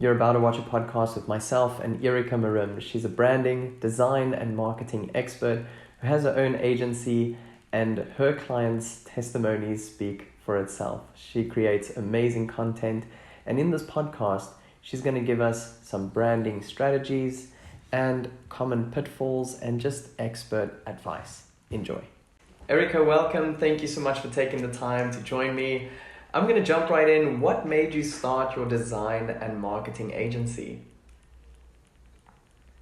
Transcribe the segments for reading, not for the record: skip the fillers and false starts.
You're about to watch a podcast with myself and Erika Maram. She's a branding, design, and marketing expert who has her own agency, and her clients' testimonies speak for itself. She creates amazing content, and in this podcast, she's going to give us some branding strategies and common pitfalls and just expert advice. Enjoy. Erika, welcome. Thank you so much for taking the time to join me. I'm going to jump right in. What made you start your design and marketing agency?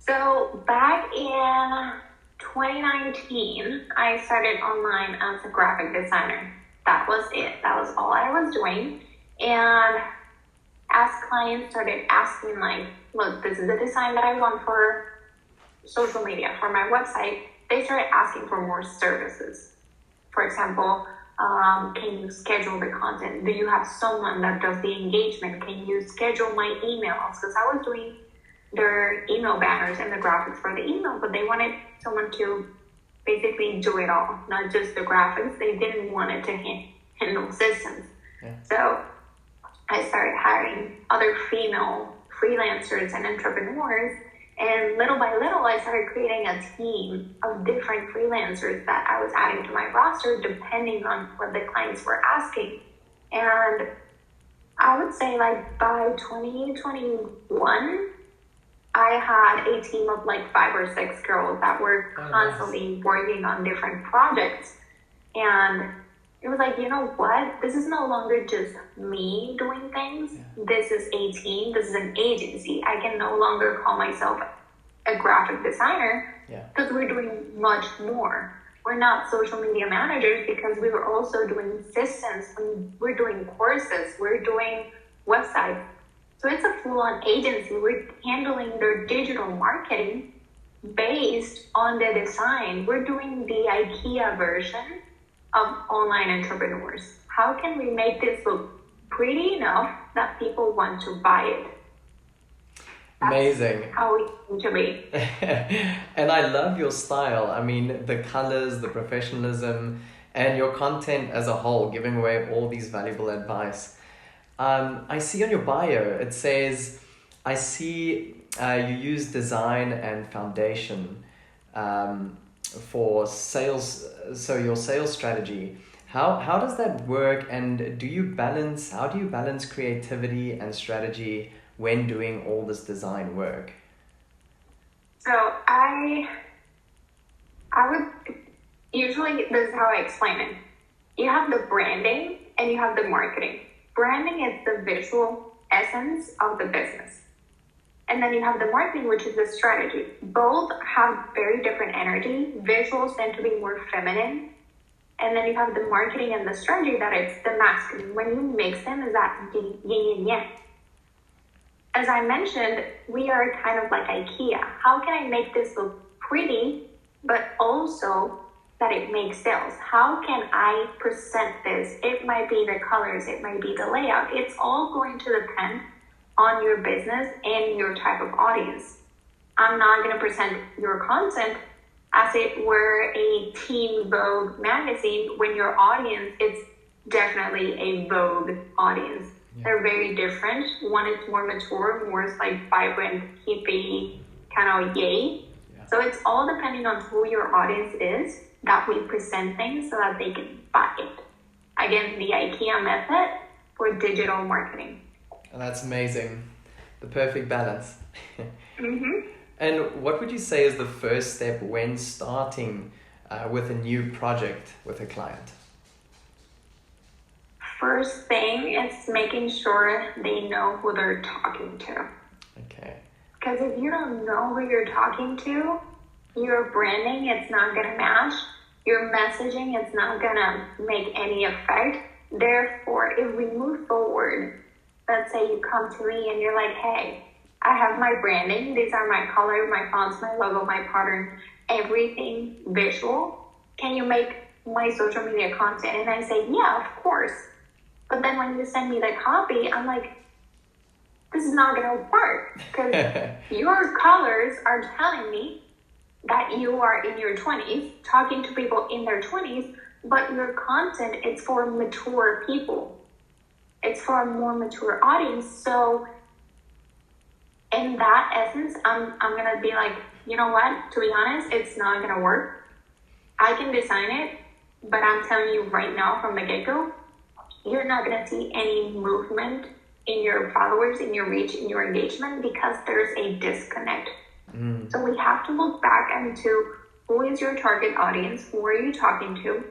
So back in 2019, I started online as a graphic designer. That was it. That was all I was doing. And as clients started asking, like, look, this is the design that I want for social media, for my website, they started asking for more services. For example, can you schedule the content? Do you have someone that does the engagement? Can you schedule my emails? Because I was doing their email banners and the graphics for the email, but they wanted someone to basically do it all, not just the graphics. They didn't want it to handle systems. Yeah. So I started hiring other female freelancers and entrepreneurs. And little by little, I started creating a team of different freelancers that I was adding to my roster depending on what the clients were asking. And I would say like by 2021, I had a team of like 5 or 6 girls that were constantly working on different projects. And it was like, you know what? This is no longer just me doing things. Yeah. This is a team. This is an agency. I can no longer call myself a graphic designer because we're doing much more. We're not social media managers because we were also doing systems. We're doing courses. We're doing websites. So it's a full-on agency. We're handling their digital marketing based on the design. We're doing the IKEA version of online entrepreneurs. How can we make this look pretty enough that people want to buy it? That's amazing. How we need to be. And I love your style. I mean, the colors, the professionalism, and your content as a whole, giving away all these valuable advice. I see on your bio, it says, I see you use design and foundation for sales, so your sales strategy. How does that work, and how do you balance creativity and strategy when doing all this design work? So I would usually, this is how I explain it. You have the branding and you have the marketing. Branding is the visual essence of the business. And then you have the marketing, which is the strategy. Both have very different energy. Visuals tend to be more feminine. And then you have the marketing and the strategy that it's the masculine. When you mix them, is that yin and yang. As I mentioned, we are kind of like IKEA. How can I make this look pretty, but also that it makes sales? How can I present this? It might be the colors, it might be the layout. It's all going to depend on your business and your type of audience. I'm not going to present your content as it were a Teen Vogue magazine when your audience is definitely a Vogue audience. Yeah. They're very different. One is more mature, more is like vibrant, hippie, kind of yay. Yeah. So it's all depending on who your audience is that we present things so that they can buy it. Again, the IKEA method for digital marketing. And that's amazing. The perfect balance. Mm-hmm. And what would you say is the first step when starting with a new project with a client? First thing is making sure they know who they're talking to. Okay. Because if you don't know who you're talking to, your branding, it's not going to match. Your messaging, it's not going to make any effect. Therefore, if we move forward, let's say you come to me and you're like, hey, I have my branding. These are my colors, my fonts, my logo, my pattern, everything visual. Can you make my social media content? And I say, yeah, of course. But then when you send me the copy, I'm like, this is not going to work because your colors are telling me that you are in your 20s, talking to people in their 20s, but your content is for mature people. It's for a more mature audience. So in that essence, I'm gonna be like, you know what? To be honest, it's not gonna work. I can design it, but I'm telling you right now from the get-go, you're not gonna see any movement in your followers, in your reach, in your engagement, because there's a disconnect. So we have to look back into who is your target audience, who are you talking to?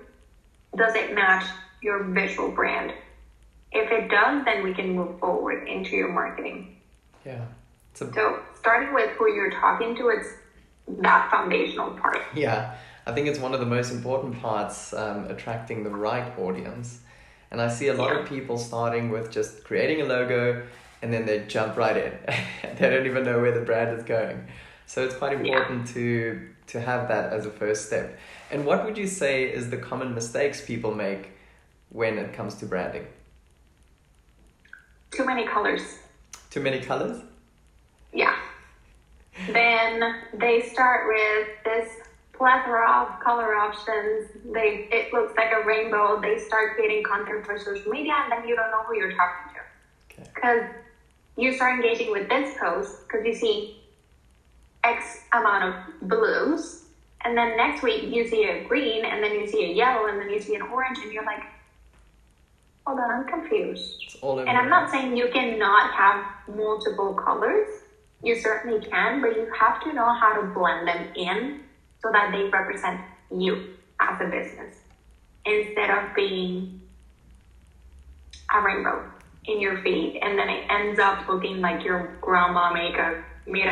Does it match your visual brand? If it does, then we can move forward into your marketing. Yeah. So starting with who you're talking to, it's that foundational part. Yeah, I think it's one of the most important parts, attracting the right audience. And I see a lot of people starting with just creating a logo and then they jump right in. They don't even know where the brand is going. So it's quite important to have that as a first step. And what would you say is the common mistakes people make when it comes to branding? Too many colors. Too many colors? Yeah. Then they start with this plethora of color options. It looks like a rainbow. They start creating content for social media, and then you don't know who you're talking to. Because you start engaging with this post because you see X amount of blues, and then next week you see a green, and then you see a yellow, and then you see an orange, and you're like, hold on, I'm confused. It's all over. And I'm not saying you cannot have multiple colors. You certainly can, but you have to know how to blend them in so that they represent you as a business instead of being a rainbow in your feed, and then it ends up looking like your grandma made a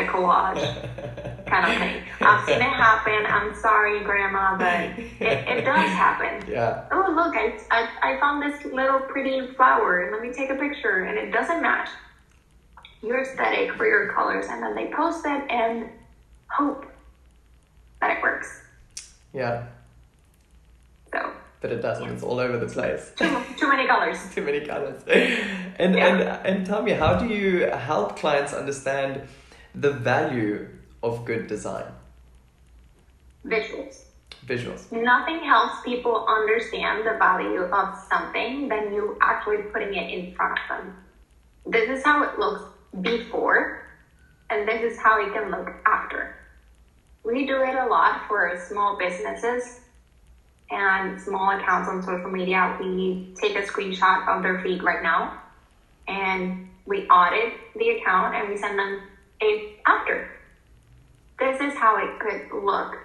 collage kind of thing. I've seen it happen. I'm sorry, grandma, but it does happen. Yeah. Oh, look, I found this little pretty flower. Let me take a picture, and it doesn't match your aesthetic for your colors, and then they post it and hope that it works. Yeah. So. But it doesn't. It's all over the place. Too many colors. Too many colors. And tell me, how do you help clients understand the value of good design? Visuals. Nothing helps people understand the value of something than you actually putting it in front of them. This is how it looks before, and this is how it can look after. We do it a lot for small businesses and small accounts on social media. We take a screenshot of their feed right now, and we audit the account, and we send them a after. This is how it could look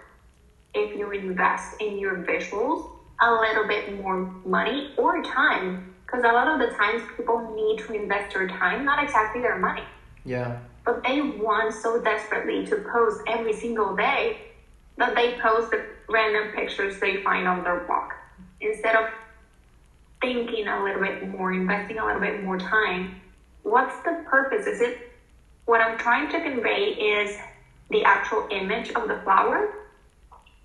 if you invest in your visuals a little bit more money or time, because a lot of the times people need to invest their time, not exactly their money. Yeah. But they want so desperately to post every single day that they post the random pictures they find on their walk instead of thinking a little bit more, investing a little bit more time. What's the purpose? Is it what I'm trying to convey is the actual image of the flower?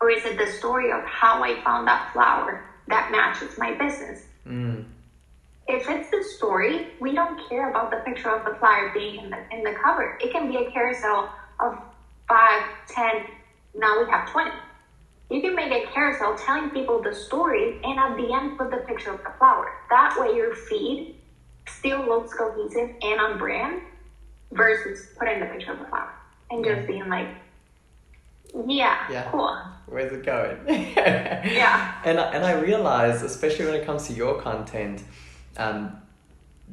Or is it the story of how I found that flower that matches my business? If it's the story, we don't care about the picture of the flower being in the cover. It can be a carousel of 5, 10, now we have 20. You can make a carousel telling people the story, and at the end put the picture of the flower. That way your feed still looks cohesive and on brand versus putting the picture of the flower and just being like, yeah, cool. Where's it going? Yeah. And I realize, especially when it comes to your content,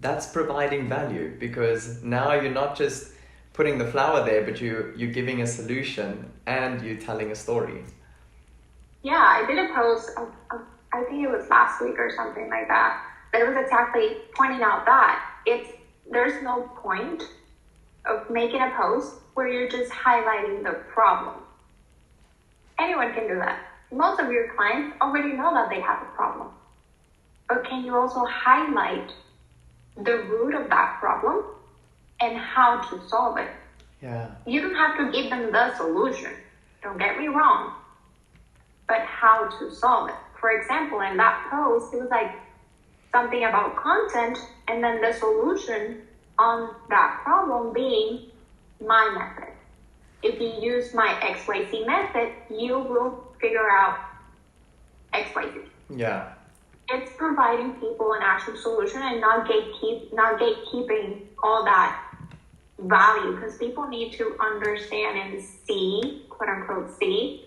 that's providing value, because now you're not just putting the flower there, but you're giving a solution and you're telling a story. Yeah, I did a post, I think it was last week or something like that. That was exactly pointing out that there's no point of making a post where you're just highlighting the problem. Anyone can do that. Most of your clients already know that they have a problem. But can you also highlight the root of that problem and how to solve it? Yeah. You don't have to give them the solution. Don't get me wrong. But how to solve it. For example, in that post, it was like something about content, and then the solution on that problem being my method. If you use my XYZ method, you will figure out XYZ. Yeah. It's providing people an actual solution and not gatekeeping all that value, because people need to understand and see, quote unquote, see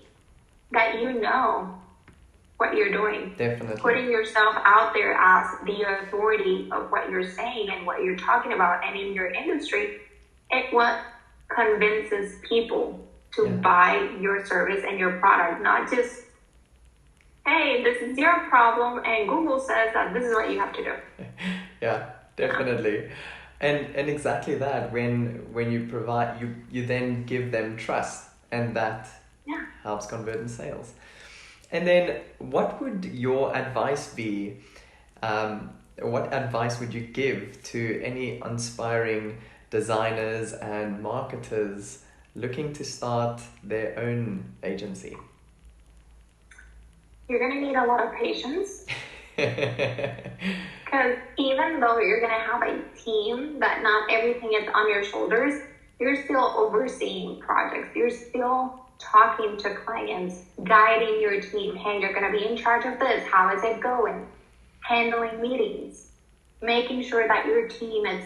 that you know what you're doing. Definitely. Putting yourself out there as the authority of what you're saying and what you're talking about and in your industry, it what convinces people to buy your service and your product, not just, hey, this is your problem and Google says that this is what you have to do. Yeah, definitely. And exactly that, when you provide, you then give them trust, and that helps convert in sales. And then what would your advice be? What advice would you give to any inspiring designers and marketers looking to start their own agency? You're going to need a lot of patience. Because even though you're going to have a team, that not everything is on your shoulders, you're still overseeing projects. You're still talking to clients, guiding your team. Hey, you're going to be in charge of this. How is it going? Handling meetings, making sure that your team is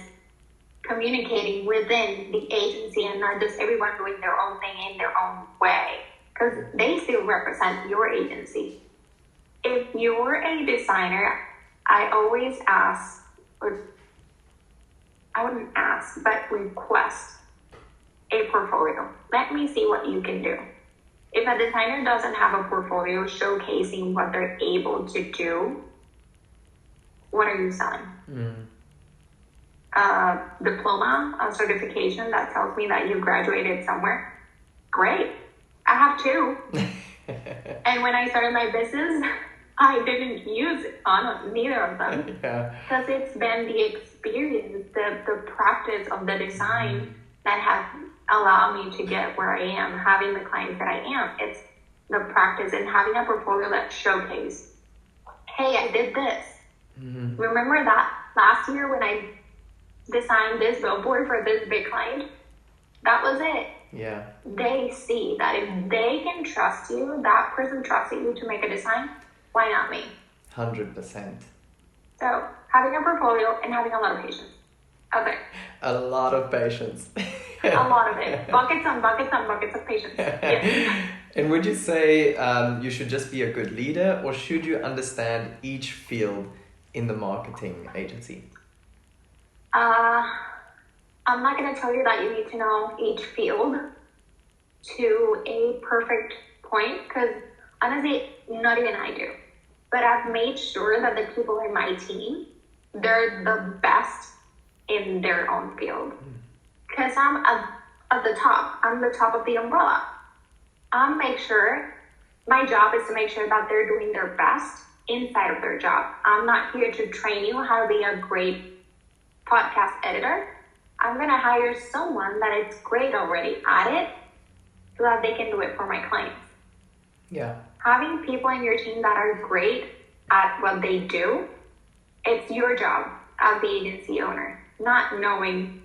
communicating within the agency and not just everyone doing their own thing in their own way, because they still represent your agency. If you're a designer, I always ask, or I wouldn't ask, but request a portfolio. Let me see what you can do. If a designer doesn't have a portfolio showcasing what they're able to do, what are you selling? Diploma, a certification that tells me that you graduated somewhere? Great. I have two. And when I started my business, I didn't use on neither of them. Because it's been the experience, the practice of the design that has allowed me to get where I am, having the clients that I am. It's the practice and having a portfolio that showcase, hey, I did this. Remember that last year when I designed this billboard for this big client? That was it. Yeah. They see that if they can trust you, that person trusted you to make a design, why not me? 100%. So having a portfolio and having a lot of patience. Okay. A lot of patience. A lot of it. Buckets and buckets and buckets of patience. Yes. And would you say you should just be a good leader, or should you understand each field in the marketing agency? I'm not going to tell you that you need to know each field to a perfect point, because honestly, not even I do. But I've made sure that the people in my team, they're the best in their own field. Because I'm at the top. I'm the top of the umbrella. My job is to make sure that they're doing their best inside of their job. I'm not here to train you how to be a great podcast editor. I'm going to hire someone that is great already at it so that they can do it for my clients. Yeah. Having people in your team that are great at what they do, it's your job as the agency owner, not knowing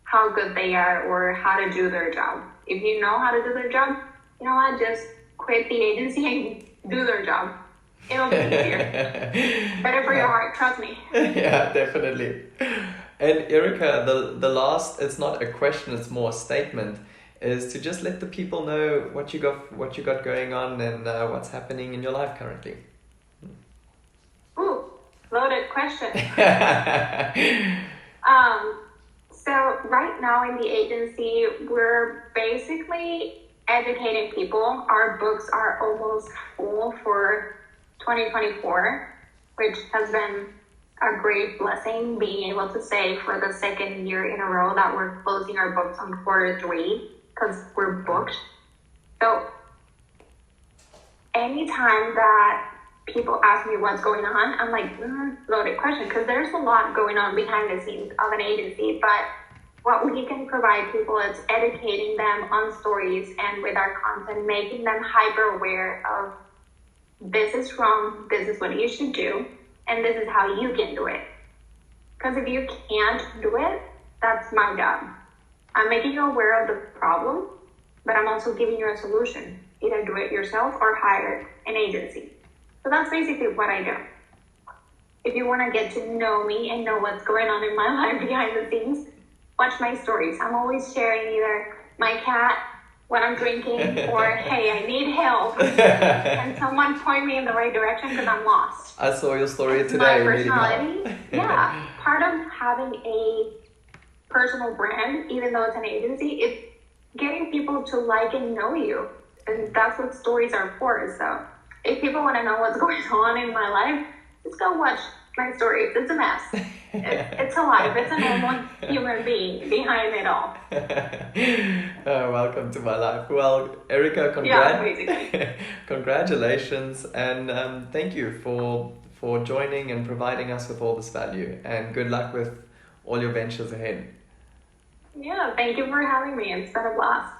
how good they are or how to do their job. If you know how to do their job, you know what, just quit the agency and do their job. It'll be easier. Better for your heart, trust me. Yeah, definitely. And Erika, the last, it's not a question, it's more a statement, is to just let the people know what you got going on and what's happening in your life currently. Ooh, loaded question. So right now in the agency, we're basically educating people. Our books are almost full for 2024, which has been a great blessing, being able to say for the second year in a row that we're closing our books on Q3 because we're booked. So anytime that people ask me what's going on, I'm like, loaded question, because there's a lot going on behind the scenes of an agency. But what we can provide people is educating them on stories and with our content, making them hyper aware of this is wrong, this is what you should do, and this is how you can do it. Because if you can't do it, that's my job. I'm making you aware of the problem, but I'm also giving you a solution. Either do it yourself or hire an agency. So that's basically what I do. If you want to get to know me and know what's going on in my life behind the scenes, watch my stories. I'm always sharing either my cat, what I'm drinking, or hey, I need help. And someone point me in the right direction because I'm lost. I saw your story It's today. my personality. Yeah. Part of having a personal brand, even though it's an agency, is getting people to like and know you. And that's what stories are for. So if people want to know what's going on in my life, just go watch my stories. It's a mess. It's alive. It's a normal human being behind it all. Welcome to my life. Well, Erika, congratulations, and thank you for joining and providing us with all this value. And good luck with all your ventures ahead. Yeah, thank you for having me. It's been a blast.